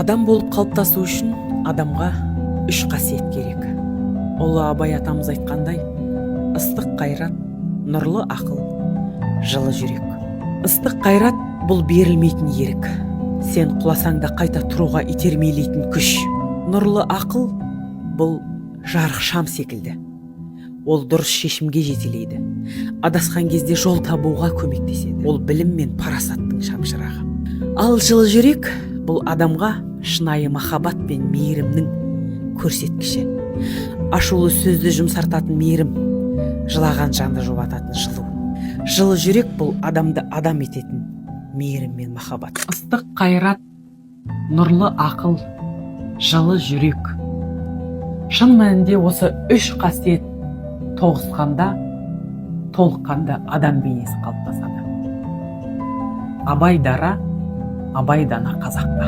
Адам болып қалыптасу үшін адамға 3 қасиет керек. Ұлы Абай атамыз айтқандай, ыстық қайрат, нұрлы ақыл, жылы жүрек. Ыстық қайрат бұл берілмейтін ерік. Сен құласаң да қайта тұруға итермелейтін күш. Нұрлы ақыл бұл жарық шам секілді. Ол дұрыс шешімге жетелейді. Адасқан кезде жол табуға көмектеседі. Ол білім мен парасаттың шамшырағы. Ал жылы жүрек бұл адамға шынайы махаббат пен мейірімнің көрсеткіші. Ашулы сөзді жұмсартатын мейірім, жылаған жанды жұбататын жылу. Жылы жүрек бұл адамды адам ететін мейірім мен махаббат. Ыстық қайрат, нұрлы ақыл, жылы жүрек. Шын мәнінде осы 3 қасиет тоғысқанда, толыққанда адам бейнесі қалыптасады. Абай дара, Абай дана қазаққа.